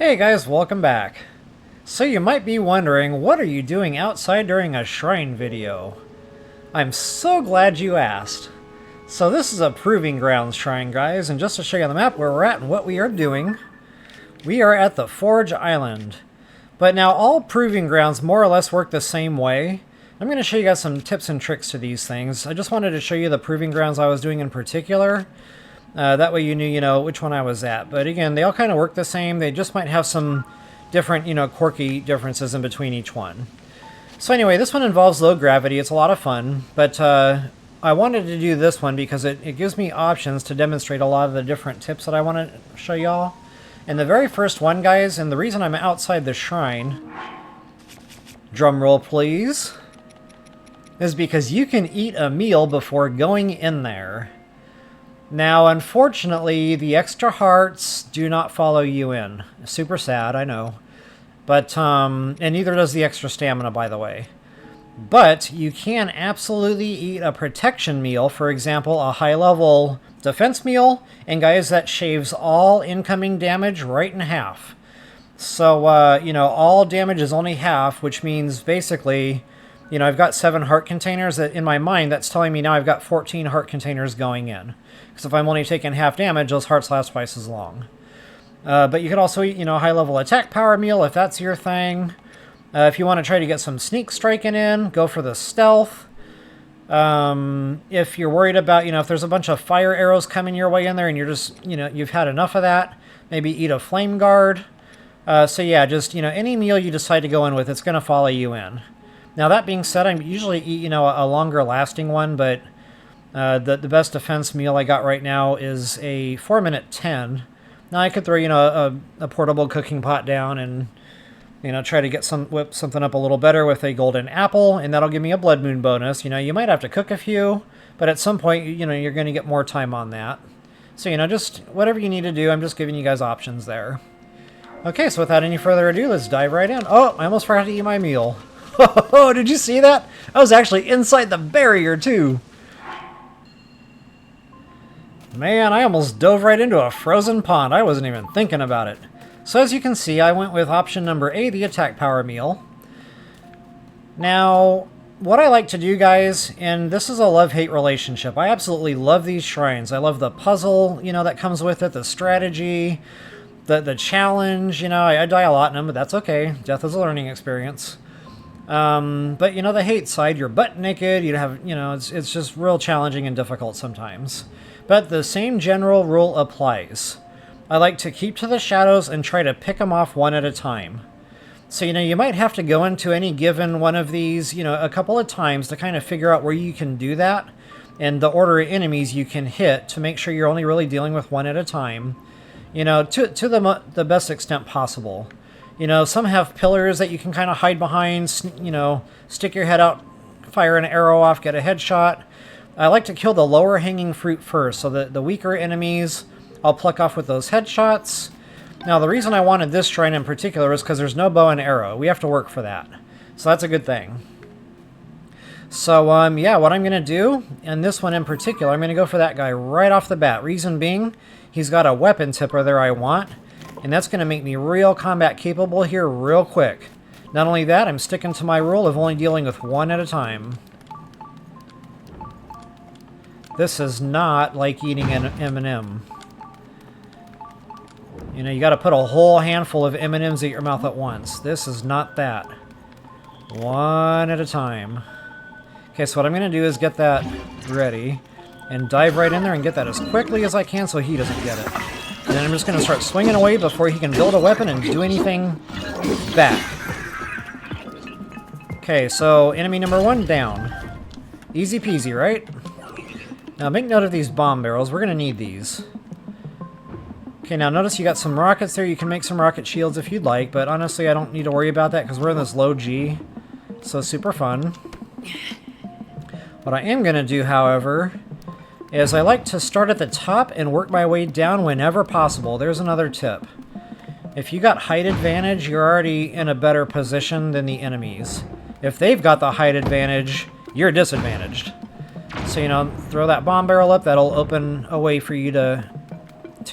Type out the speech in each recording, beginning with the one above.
Hey guys, welcome back. So you might be wondering, what are you doing outside during a shrine video? I'm so glad you asked. So this is a Proving Grounds shrine, guys, and just to show you on the map where we're at and what we are doing, we are at the Forge Island. But now all Proving Grounds more or less work the same way. I'm going to show you guys some tips and tricks to these things. I just wanted to show you the Proving Grounds I was doing in particular. That way you knew, which one I was at. But again, they all kind of work the same. They just might have some different, quirky differences in between each one. So anyway, this one involves low gravity. It's a lot of fun. But I wanted to do this one because it gives me options to demonstrate a lot of the different tips that I want to show y'all. And the very first one, guys, and the reason I'm outside the shrine, drum roll please, is because you can eat a meal before going in there. Now, unfortunately, the extra hearts do not follow you in. Super sad, I know. But, and neither does the extra stamina, by the way. But you can absolutely eat a protection meal, for example, a high-level defense meal, and guys, that shaves all incoming damage right in half. So, all damage is only half, which means basically, I've got 7 heart containers. That in my mind, that's telling me now I've got 14 heart containers going in. Because if I'm only taking half damage, those hearts last twice as long. But you could also eat, a high-level attack power meal if that's your thing. If you want to try to get some sneak striking in, go for the stealth. If you're worried about, if there's a bunch of fire arrows coming your way in there and you're just, you've had enough of that, maybe eat a flame guard. So yeah, just, any meal you decide to go in with, it's going to follow you in. Now that being said, I usually eat, a longer lasting one, but the best defense meal I got right now is a 4-minute 10. Now I could throw, a portable cooking pot down and, try to whip something up a little better with a golden apple, and that'll give me a blood moon bonus. You might have to cook a few, but at some point, you're going to get more time on that. So, just whatever you need to do, I'm just giving you guys options there. Okay, so without any further ado, let's dive right in. Oh, I almost forgot to eat my meal. Oh, did you see that? I was actually inside the barrier, too. Man, I almost dove right into a frozen pond. I wasn't even thinking about it. So as you can see, I went with option number A, the attack power meal. Now, what I like to do, guys, and this is a love-hate relationship. I absolutely love these shrines. I love the puzzle, that comes with it, the strategy, the challenge. I die a lot in them, but that's okay. Death is a learning experience. But the hate side, you're butt naked, you have, it's just real challenging and difficult sometimes. But the same general rule applies. I like to keep to the shadows and try to pick them off one at a time. So, you might have to go into any given one of these, a couple of times to kind of figure out where you can do that and the order of enemies you can hit to make sure you're only really dealing with one at a time, to the best extent possible. Some have pillars that you can kind of hide behind, stick your head out, fire an arrow off, get a headshot. I like to kill the lower hanging fruit first, so that the weaker enemies I'll pluck off with those headshots. Now, the reason I wanted this shrine in particular is because there's no bow and arrow. We have to work for that. So that's a good thing. So, yeah, what I'm going to do, and this one in particular, I'm going to go for that guy right off the bat. Reason being, he's got a weapon tipper there I want. And that's going to make me real combat capable here real quick. Not only that, I'm sticking to my rule of only dealing with one at a time. This is not like eating an M&M. You got to put a whole handful of M&Ms at your mouth at once. This is not that. One at a time. Okay, so what I'm going to do is get that ready and dive right in there and get that as quickly as I can so he doesn't get it. And then I'm just going to start swinging away before he can build a weapon and do anything back. Okay, so enemy number 1 down. Easy peasy, right? Now make note of these bomb barrels. We're going to need these. Okay, now notice you got some rockets there. You can make some rocket shields if you'd like, but honestly I don't need to worry about that because we're in this low G. So super fun. What I am going to do, however, is I like to start at the top and work my way down whenever possible. There's another tip. If you got height advantage, you're already in a better position than the enemies. If they've got the height advantage, you're disadvantaged. So, throw that bomb barrel up. That'll open a way for you to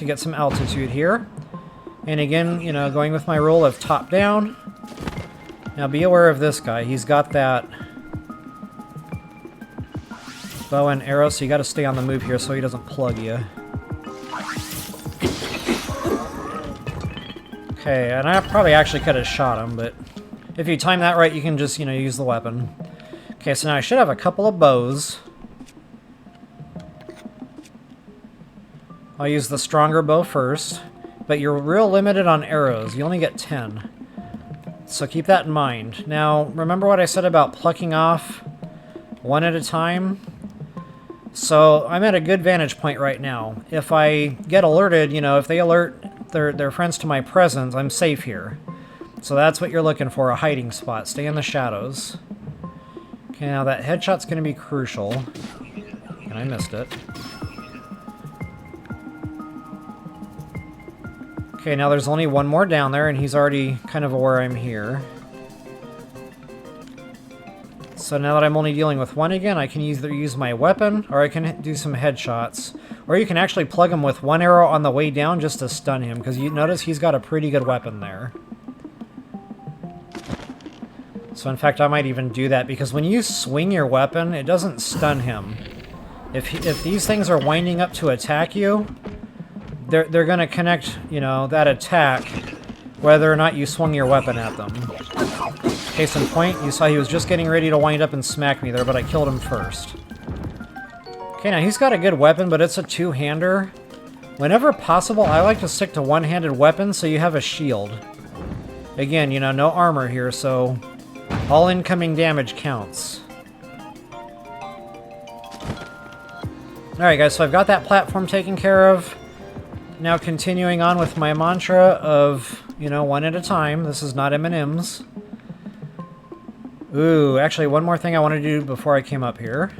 get some altitude here. And again, you know, going with my rule of top down. Now be aware of this guy. He's got that bow and arrow, so you got to stay on the move here so he doesn't plug you. Okay, and I probably actually could have shot him, but if you time that right, you can just, you know, use the weapon. Okay, so now I should have a couple of bows. I'll use the stronger bow first, but you're real limited on arrows. You only get 10. So keep that in mind. Now, remember what I said about plucking off one at a time? So I'm at a good vantage point right now. If I get alerted, you know, if they alert their friends to my presence, I'm safe here. So that's what you're looking for, a hiding spot. Stay in the shadows. Okay, now that headshot's going to be crucial. And I missed it. Okay, now there's only one more down there, and he's already kind of aware I'm here. So now that I'm only dealing with one again, I can either use my weapon, or I can do some headshots. Or you can actually plug him with one arrow on the way down just to stun him, because you notice he's got a pretty good weapon there. So in fact, I might even do that, because when you swing your weapon, it doesn't stun him. If these things are winding up to attack you, they're going to connect, you know, that attack, whether or not you swung your weapon at them. Case in point, you saw he was just getting ready to wind up and smack me there, but I killed him first. Okay, now he's got a good weapon, but it's a two-hander. Whenever possible, I like to stick to one-handed weapons so you have a shield. Again, you know, no armor here, so all incoming damage counts. Alright guys, so I've got that platform taken care of. Now continuing on with my mantra of, you know, one at a time. This is not M&Ms. Ooh, actually one more thing I want to do before I came up here.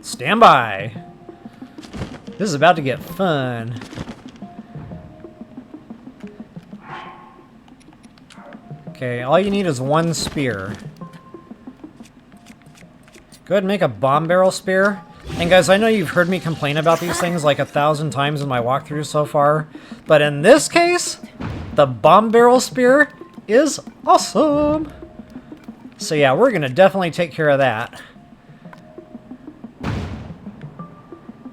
Stand by! This is about to get fun. Okay, all you need is one spear. Go ahead and make a bomb barrel spear. And guys, I know you've heard me complain about these things like 1,000 times in my walkthrough so far, but in this case, the bomb barrel spear is awesome! So yeah, we're gonna definitely take care of that.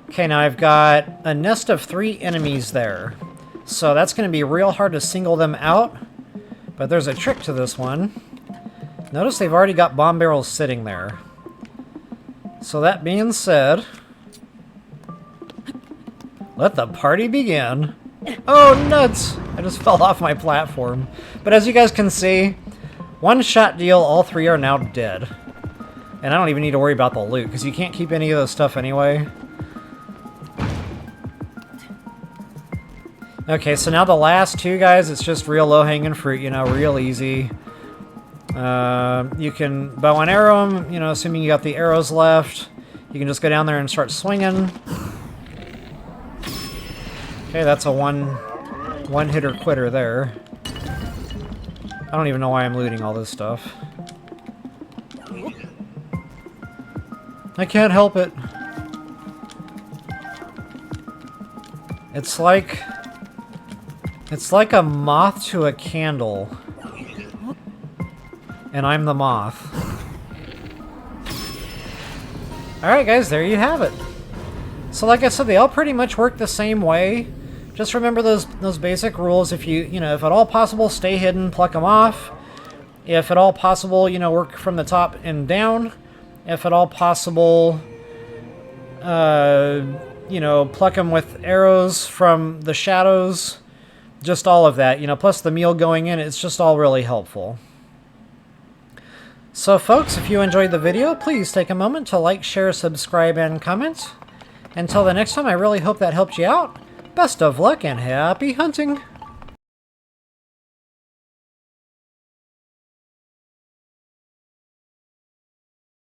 Okay, now I've got a nest of 3 enemies there. So that's gonna be real hard to single them out, but there's a trick to this one. Notice they've already got bomb barrels sitting there. So that being said, let the party begin. Oh, nuts! I just fell off my platform. But as you guys can see, one shot deal, all 3 are now dead. And I don't even need to worry about the loot, because you can't keep any of this stuff anyway. Okay, so now the last 2 guys, it's just real low-hanging fruit, you know, real easy. You can bow and arrow them, you know, assuming you got the arrows left. You can just go down there and start swinging. Okay, that's a one-hitter quitter there. I don't even know why I'm looting all this stuff. I can't help it. It's like a moth to a candle. And I'm the moth. Alright guys, there you have it. So like I said, they all pretty much work the same way. Just remember those basic rules. If you know, if at all possible, stay hidden, pluck them off. If at all possible, you know, work from the top and down. If at all possible, you know, pluck them with arrows from the shadows. Just all of that, you know, plus the meal going in, it's just all really helpful. So folks, if you enjoyed the video, please take a moment to like, share, subscribe, and comment. Until the next time, I really hope that helped you out. Best of luck and happy hunting!